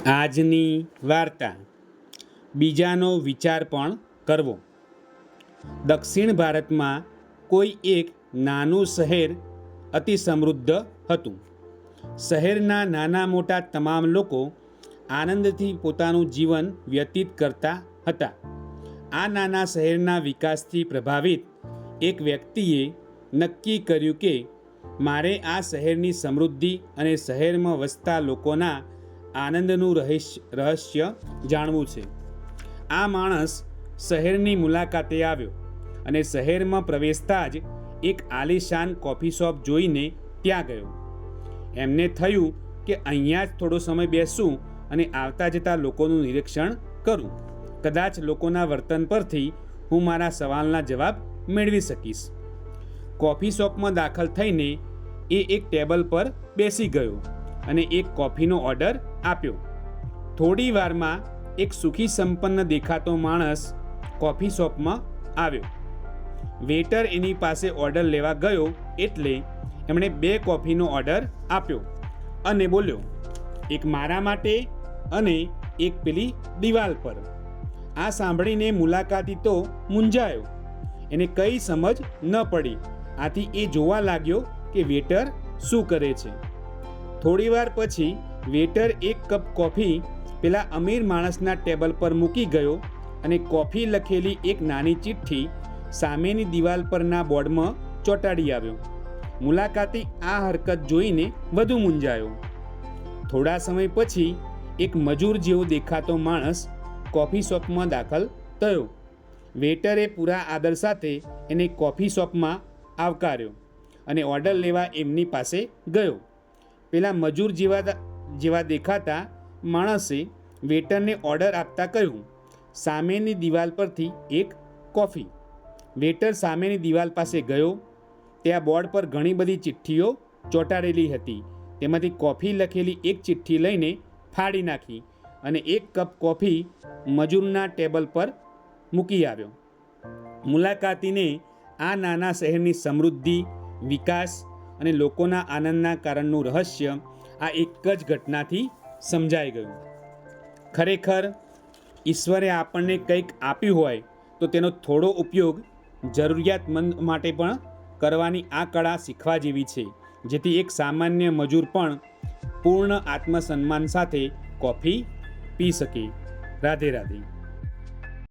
આજની વાર્તા બીજાનો વિચાર પણ કરવો. દક્ષિણ ભારતમાં કોઈ એક નાનું શહેર અતિ સમૃદ્ધ હતું. શહેરના નાના મોટા તમામ લોકો આનંદથી પોતાનું જીવન વ્યતીત કરતા હતા. આ નાના શહેરના વિકાસથી પ્રભાવિત એક વ્યક્તિએ નક્કી કર્યું કે મારે આ શહેરની સમૃદ્ધિ અને શહેરમાં વસતા લોકોના આનંદનું રહસ્ય જાણવું છે. આ માણસ શહેરની મુલાકાતે આવ્યો અને શહેરમાં પ્રવેશતા જ એક આલીશાન કોફી શોપ જોઈને ત્યાં ગયો. એમને થયું કે અહીંયા જ થોડો સમય બેસું અને આવતા જતા લોકોનું નિરીક્ષણ કરું. કદાચ લોકોના વર્તન પરથી હું મારા સવાલના જવાબ મેળવી શકીશ. કોફી શોપમાં દાખલ થઈને એ એક ટેબલ પર બેસી ગયો અને એક કોફીનો ઓર્ડર આપ્યો. થોડી વારમાં એક સુખી સંપન્ન દેખાતો માણસ કોફી શોપમાં આવ્યો. વેટર એની પાસે ઓર્ડર લેવા ગયો એટલે એમણે 2 કોફીનો ઓર્ડર આપ્યો અને બોલ્યો, એક મારા માટે અને એક પેલી દિવાલ પર. આ સાંભળીને મુલાકાતી તો મૂંઝાયો. એને કંઈ સમજ ન પડી. આથી એ જોવા લાગ્યો કે વેટર શું કરે છે. થોડીવાર પછી વેટર એક કપ કોફી પેલા અમીર માણસના ટેબલ પર મૂકી ગયો અને કોફી લખેલી એક નાની ચિઠ્ઠી સામેની દિવાલ પરના બોર્ડમાં ચોંટાડી આવ્યો. મુલાકાતી આ હરકત જોઈને વધુ મૂંઝાયો. થોડા સમય પછી એક મજૂર જેવો દેખાતો માણસ કોફી શોપમાં દાખલ થયો. વેટરે પૂરા આદર સાથે એને કોફી શોપમાં આવકાર્યો અને ઓર્ડર લેવા એમની પાસે ગયો. પેલા મજૂર જેવા દેખાતા માણસે વેટરને ઓર્ડર આપતા કહ્યું, સામેની દિવાલ પરથી એક કોફી. વેટર સામેની દિવાલ પાસે ગયો. ત્યાં બોર્ડ પર ઘણી બધી ચિઠ્ઠીઓ ચોંટાડેલી હતી. તેમાંથી કોફી લખેલી એક ચિઠ્ઠી લઈને ફાડી નાખી અને એક કપ કોફી મજૂરના ટેબલ પર મૂકી આવ્યો. મુલાકાતીને આ નાના શહેરની સમૃદ્ધિ, વિકાસ અને લોકોના આનંદના કારણનું રહસ્ય આ એક જ ઘટનાથી સમજાઈ ગયું. ખરેખર ઈશ્વરે આપણને કંઈક આપ્યું હોય તો તેનો થોડો ઉપયોગ જરૂરિયાતમંદ માટે પણ કરવાની આ કળા શીખવા જેવી છે, જેથી એક સામાન્ય મજૂર પણ પૂર્ણ આત્મસન્માન સાથે કોફી પી શકે. રાધે રાધે.